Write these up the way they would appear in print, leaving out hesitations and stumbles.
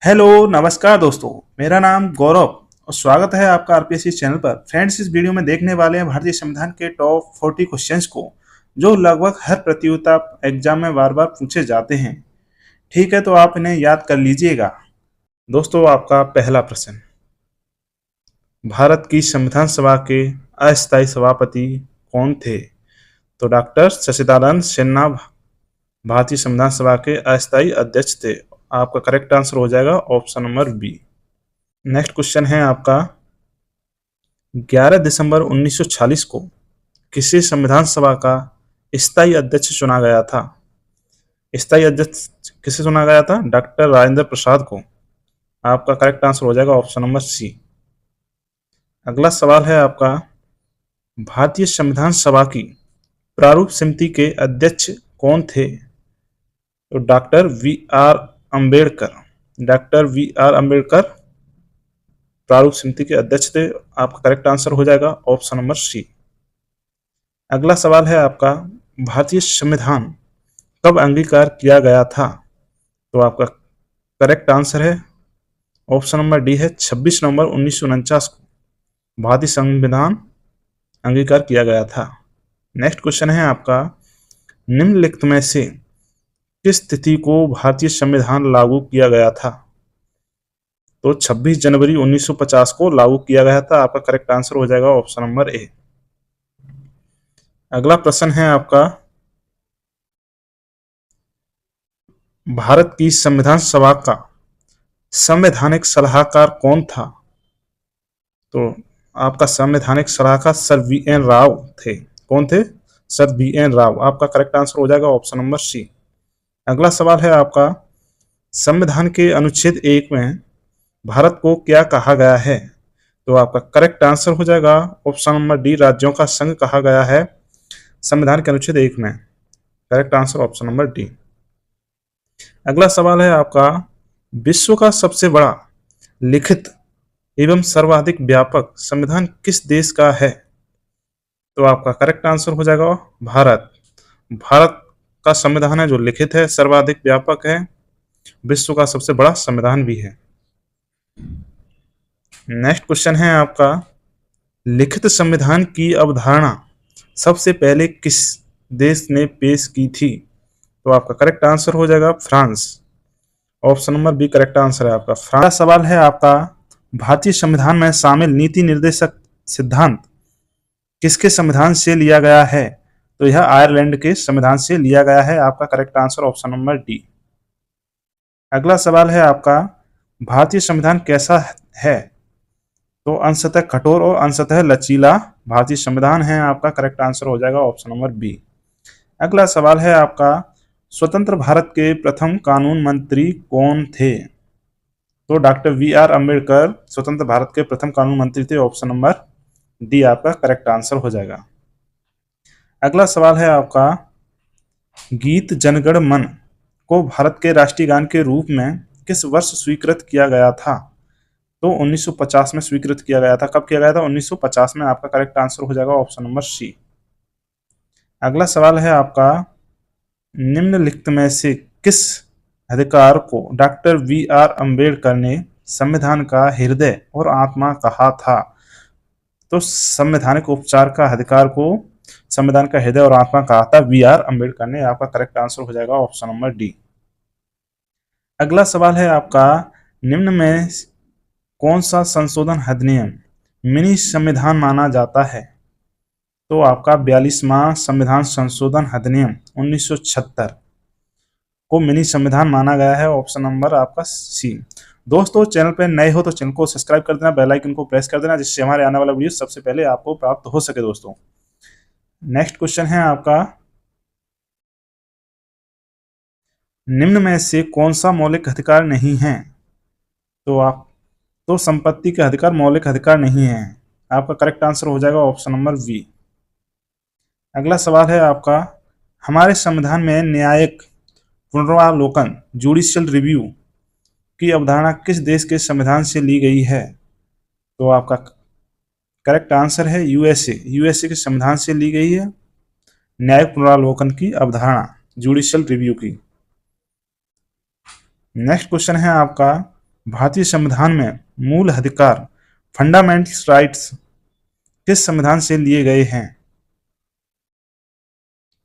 Hello नमस्कार दोस्तों। मेरा नाम गौरव और स्वागत है आपका आरपीएससी चैनल पर। फ्रेंड्स, इस वीडियो में देखने वाले हैं भारतीय संविधान के टॉप 40 क्वेश्चंस को जो लगभग हर प्रतियोगिता एग्जाम में बार बार पूछे जाते हैं। ठीक है, तो आप इन्हें याद कर लीजिएगा। दोस्तों, आपका पहला प्रश्न, भारत की संविधान सभा के अस्थायी सभापति कौन थे? तो डॉक्टर सच्चिदानंद सिन्हा भारतीय संविधान सभा के अस्थायी अध्यक्ष थे। आपका करेक्ट आंसर हो जाएगा option number B. Next question है आपका, 11 दिसंबर 1946 को किसे संविधान सभा का स्थायी अध्यक्ष चुना गया था? स्थायी अध्यक्ष किसे चुना गया था? डॉक्टर राजेंद्र प्रसाद को। आपका करेक्ट आंसर हो जाएगा ऑप्शन नंबर सी। अगला सवाल है आपका, भारतीय संविधान सभा की प्रारूप समिति के अध्यक्ष कौन थे? तो doctor V R Ambedkar. Doctor V R Ambedkar प्रारूप समिति के अध्यक्ष थे। आपका करेक्ट आंसर हो जाएगा ऑप्शन नंबर सी। अगला सवाल है आपका, भारतीय संविधान कब अंगीकार किया गया था? तो आपका करेक्ट आंसर है ऑप्शन नंबर डी है 26 नवंबर 1949 को भारतीय संविधान अंगीकार किया गया था। नेक्स्ट क्वेश्चन है आपका, निम्नलिखित में से किस तिथि को भारतीय संविधान लागू किया गया था? तो 26 जनवरी 1950 को लागू किया गया था। आपका करेक्ट आंसर हो जाएगा ऑप्शन नंबर ए। अगला प्रश्न है आपका, भारत की संविधान सभा का संवैधानिक सलाहकार कौन था? तो आपका संवैधानिक सलाहकार सर वी एन राव थे। कौन थे? Sir V N Rao. आपका करेक्ट आंसर हो जाएगा ऑप्शन नंबर सी। अगला सवाल है आपका, संविधान के अनुच्छेद 1 में भारत को क्या कहा गया है? तो आपका करेक्ट आंसर हो जाएगा ऑप्शन नंबर डी, राज्यों का संघ कहा गया है संविधान के अनुच्छेद 1 में। Correct answer option number D. अगला सवाल है आपका, विश्व का सबसे बड़ा लिखित एवं सर्वाधिक व्यापक संविधान किस देश का है? तो आपका करेक्ट आंसर हो जाएगा भारत। भारत का संविधान है जो लिखित है, सर्वाधिक व्यापक है, विश्व का सबसे बड़ा संविधान भी है। नेक्स्ट क्वेश्चन है आपका, लिखित संविधान की अवधारणा सबसे पहले किस देश ने पेश की थी? तो आपका करेक्ट आंसर हो जाएगा France. Option number B correct answer है आपका फ्रांस। सवाल है आपका, भारतीय संविधान में शामिल नीति निर्देशक सिद्धांत किसके संविधान से लिया गया है? तो यह आयरलैंड के संविधान से लिया गया है। आपका correct answer option number D. अगला सवाल है आपका, भारतीय संविधान कैसा है? तो अंशतः कठोर और अंशतः लचीला भारतीय संविधान है। आपका करेक्ट आंसर हो जाएगा ऑप्शन नंबर बी। अगला सवाल है आपका, स्वतंत्र भारत के प्रथम कानून मंत्री कौन थे? तो डॉक्टर वी आर अम्बेडकर स्वतंत्र भारत के प्रथम कानून मंत्री थे। ऑप्शन नंबर डी आपका करेक्ट आंसर हो जाएगा। अगला सवाल है आपका, गीत जनगण मन को भारत के राष्ट्रीय गान के रूप में किस वर्ष स्वीकृत किया गया था? तो 1950 में स्वीकृत किया गया था। कब किया गया था? 1950 में। आपका करेक्ट आंसर हो जाएगा ऑप्शन नंबर सी। अगला सवाल है आपका, निम्नलिखित में से किस अधिकार को डॉक्टर वी आर अम्बेडकर ने संविधान का हृदय और आत्मा कहा था? तो संवैधानिक उपचार का अधिकार को संविधान का हृदय और आत्मा कहा था वी आर अम्बेडकर ने। आपका करेक्ट आंसर हो जाएगा ऑप्शन नंबर डी। अगला सवाल है आपका, निम्न में कौन सा संशोधन अधिनियम मिनी संविधान माना जाता है? तो आपका 42वां संविधान संशोधन अधिनियम 1976 को मिनी संविधान माना गया है। ऑप्शन नंबर आपका सी। दोस्तों, चैनल पर नए हो तो चैनल को सब्सक्राइब कर देना, बेल आइकन को प्रेस कर देना, जिससे हमारे आने वाला वीडियो सबसे पहले आपको प्राप्त हो सके। दोस्तों, नेक्स्ट क्वेश्चन है आपका, निम्न में से कौन सा मौलिक अधिकार नहीं है? तो संपत्ति के अधिकार मौलिक अधिकार नहीं है। आपका करेक्ट आंसर हो जाएगा ऑप्शन नंबर बी। अगला सवाल है आपका, हमारे संविधान में न्यायिक पुनरावलोकन जुडिशियल रिव्यू की अवधारणा किस देश के संविधान से ली गई है? तो आपका करेक्ट आंसर है यूएसए। यूएसए के संविधान से ली गई है न्यायिक पुनरावलोकन की अवधारणा जुडिशियल रिव्यू की। नेक्स्ट क्वेश्चन है आपका, भारतीय संविधान में मूल अधिकार फंडामेंटल राइट्स किस संविधान से लिए गए हैं?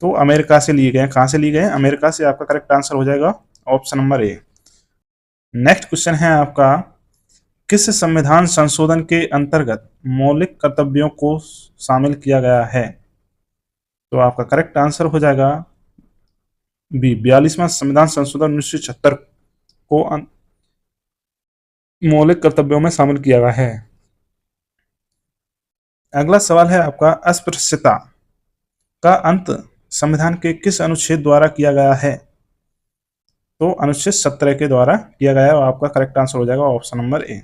तो अमेरिका से लिए गए हैं। कहां से लिए गए हैं? अमेरिका से। आपका करेक्ट आंसर हो जाएगा option number A. Next question है आपका, किस संविधान संशोधन के अंतर्गत मौलिक कर्तव्यों को शामिल किया गया है? तो आपका करेक्ट आंसर हो जाएगा बी, 42वां संविधान संशोधन 1976 को मौलिक कर्तव्यों में शामिल किया गया है। अगला सवाल है आपका, अस्पृश्यता का अंत संविधान के किस अनुच्छेद द्वारा किया गया है? तो अनुच्छेद 17 के द्वारा किया गया है और आपका करेक्ट आंसर हो जाएगा ऑप्शन नंबर ए।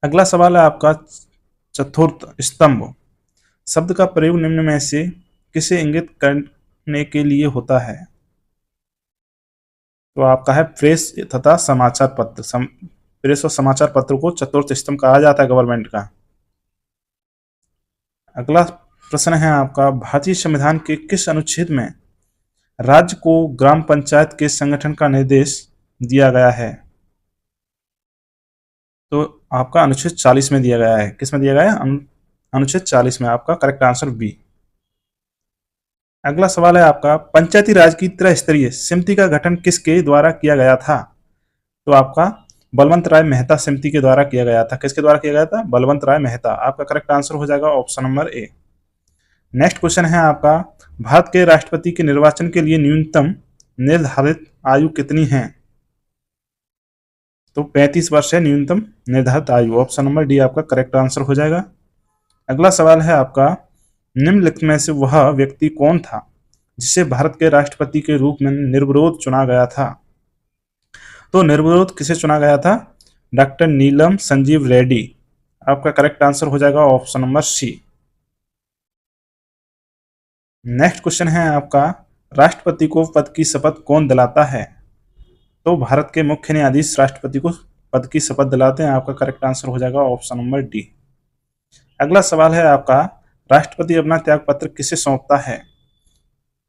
अगला सवाल है आपका, चतुर्थ स्तंभ शब्द का प्रयोग निम्न में से किसे इंगित करने के लिए होता है? तो आपका है प्रेस तथा समाचार पत्र। प्रेस और समाचार पत्र को चतुर्थ स्तंभ कहा जाता है गवर्नमेंट का। अगला प्रश्न है आपका, भारतीय संविधान के किस अनुच्छेद में राज्य को ग्राम पंचायत के संगठन का निर्देश दिया गया है? तो आपका अनुच्छेद 40 में दिया गया है। किस में दिया गया है? अनुच्छेद 40 में। आपका करेक्ट आंसर बी। अगला सवाल है आपका, पंचायती राज की त्रिस्तरीय समिति का गठन किसके द्वारा किया गया था? तो आपका बलवंत राय मेहता समिति के द्वारा किया गया था। किसके द्वारा किया गया था? बलवंत राय मेहता। आपका करेक्ट आंसर हो जाएगा option number A. Next question है आपका, भारत के राष्ट्रपति के निर्वाचन के लिए न्यूनतम निर्धारित आयु कितनी है? तो 35 वर्ष है न्यूनतम निर्धारित आयु। ऑप्शन नंबर डी आपका करेक्ट आंसर हो जाएगा। अगला सवाल है आपका, निम्नलिखित में से वह व्यक्ति कौन था जिसे भारत के राष्ट्रपति के रूप में निर्विरोध चुना गया था? तो निर्विरोध किसे चुना गया था? डॉक्टर नीलम संजीव रेड्डी। आपका करेक्ट आंसर हो जाएगा option number C. Next question है आपका, राष्ट्रपति को पद की शपथ कौन दिलाता है? तो भारत के मुख्य न्यायाधीश राष्ट्रपति को पद की शपथ दिलाते हैं। आपका करेक्ट आंसर हो जाएगा ऑप्शन नंबर डी। अगला सवाल है आपका, राष्ट्रपति अपना त्याग पत्र किसे सौंपता है?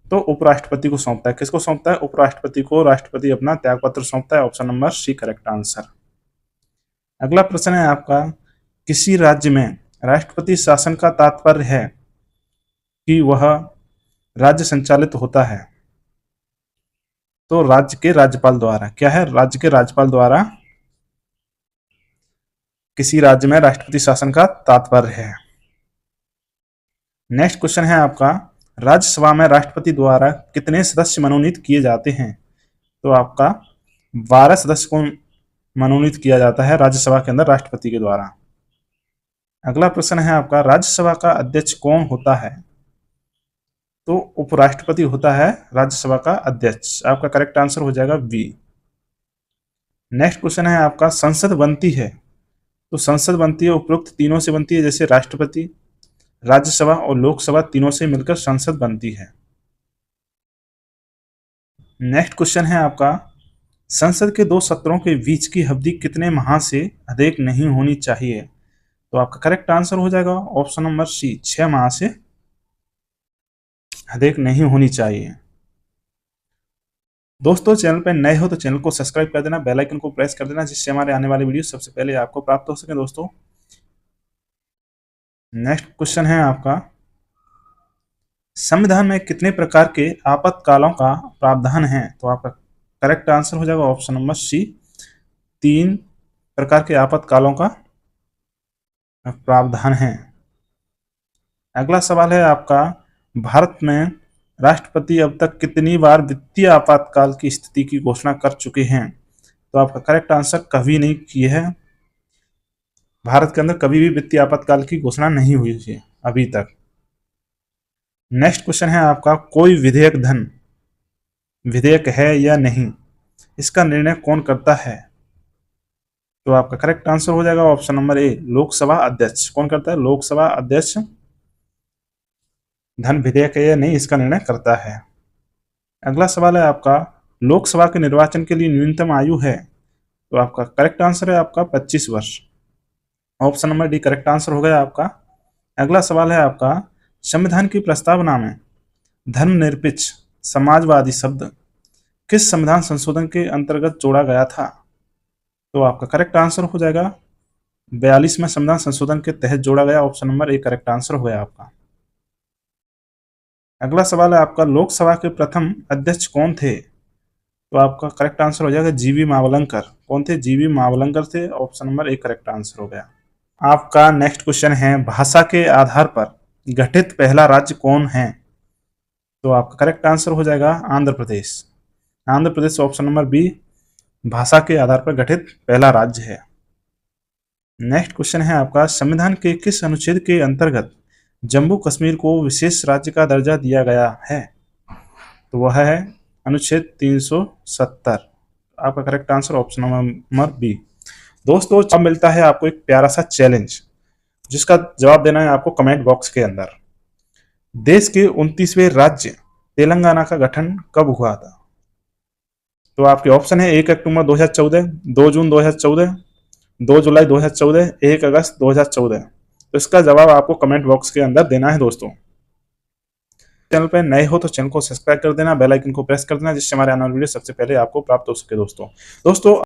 तो उपराष्ट्रपति को सौंपता है। किसको सौंपता है? उपराष्ट्रपति को राष्ट्रपति अपना त्याग पत्र सौंपता है। Option number C correct answer. अगला प्रश्न है आपका, किसी राज्य में राष्ट्रपति शासन का तात्पर्य है कि वह राज्य संचालित होता है। तो राज्य के राज्यपाल द्वारा। क्या है? राज्य के राज्यपाल द्वारा किसी राज्य में राष्ट्रपति शासन का तात्पर्य है। नेक्स्ट क्वेश्चन है आपका, राज्यसभा में राष्ट्रपति द्वारा कितने सदस्य मनोनीत किए जाते हैं? तो आपका 12 सदस्य को मनोनीत किया जाता है राज्यसभा के अंदर राष्ट्रपति के द्वारा। अगला प्रश्न है आपका, राज्यसभा का अध्यक्ष कौन होता है? तो उपराष्ट्रपति होता है राज्यसभा का अध्यक्ष। आपका करेक्ट आंसर हो जाएगा बी। नेक्स्ट क्वेश्चन है आपका, संसद बनती है। तो संसद बनती है उपरोक्त तीनों से बनती है, जैसे राष्ट्रपति, राज्यसभा और लोकसभा तीनों से मिलकर संसद बनती है। नेक्स्ट क्वेश्चन है आपका, संसद के 2 सत्रों के बीच की अवधि कितने माह से अधिक नहीं होनी चाहिए? तो आपका करेक्ट आंसर हो जाएगा ऑप्शन नंबर सी, 6 माह से अधिक नहीं होनी चाहिए। दोस्तों, चैनल पर नए हो तो चैनल को सब्सक्राइब कर देना, बेल आइकन को प्रेस कर देना, जिससे हमारे आने वाली वीडियो सबसे पहले आपको प्राप्त हो सके। दोस्तों, नेक्स्ट क्वेश्चन है आपका, संविधान में कितने प्रकार के आपातकालों का प्रावधान है? तो आपका करेक्ट आंसर हो जाएगा ऑप्शन नंबर सी, 3 प्रकार के आपातकालों का प्रावधान है। अगला सवाल है आपका, भारत में राष्ट्रपति अब तक कितनी बार वित्तीय आपातकाल की स्थिति की घोषणा कर चुके हैं? तो आपका करेक्ट आंसर कभी नहीं किए है। भारत के अंदर कभी भी वित्तीय आपातकाल की घोषणा नहीं हुई है अभी तक। नेक्स्ट क्वेश्चन है आपका, कोई विधेयक है या नहीं, इसका निर्णय कौन करता है? तो आपका करेक्ट आंसर हो जाएगा ऑप्शन नंबर ए, लोकसभा अध्यक्ष। कौन करता है? लोकसभा अध्यक्ष धन विधेयक है या नहीं, इसका निर्णय करता है। अगला सवाल है आपका, लोकसभा के निर्वाचन के लिए न्यूनतम आयु है? तो आपका करेक्ट आंसर है आपका 25 वर्ष। Option number D correct answer हो गया आपका। अगला सवाल है आपका, संविधान की प्रस्तावना में धर्मनिरपेक्ष समाजवादी शब्द किस संविधान संशोधन के अंतर्गत जोड़ा गया था? तो आपका करेक्ट आंसर हो जाएगा 42वें संविधान संशोधन के तहत जोड़ा गया। Option number A correct answer हो गया आपका। अगला सवाल है आपका, लोकसभा के प्रथम अध्यक्ष कौन थे? तो आपका करेक्ट आंसर हो जाएगा जीवी मावलंकर। कौन थे? जीवी मावलंकर थे। Option number A correct answer हो गया। आपका नेक्स्ट क्वेश्चन है, भाषा के आधार पर गठित पहला राज्य कौन है? तो आपका करेक्ट आंसर हो जाएगा Andhra Pradesh. Andhra Pradesh option number B भाषा के आधार पर गठित पहला राज्य है। नेक्स्ट क्वेश्चन है आपका, संविधान के किस अनुच्छेद के अंतर्गत जम्मू कश्मीर को विशेष राज्य का दर्जा दिया गया है? तो वह है अनुच्छेद 370। आपका correct answer option number B. दोस्तों अब मिलता है आपको एक प्यारा सा चैलेंज, जिसका जवाब देना है आपको कमेंट बॉक्स के अंदर। देश के 29वें राज्य तेलंगाना का गठन कब हुआ था? तो आपके ऑप्शन है 1 अक्टूबर 2014, 2 जून 2014, 2 जुलाई 2014, 1 अगस्त 2014। तो इसका जवाब आपको कमेंट बॉक्स के अंदर देना है दोस्तों। चैनल पर नए हो तो चैनल को सब्सक्राइब कर देना, बेल आइकन को प्रेस कर देना, जिससे हमारे आने वाली वीडियो सबसे पहले आपको प्राप्त हो सके दोस्तों।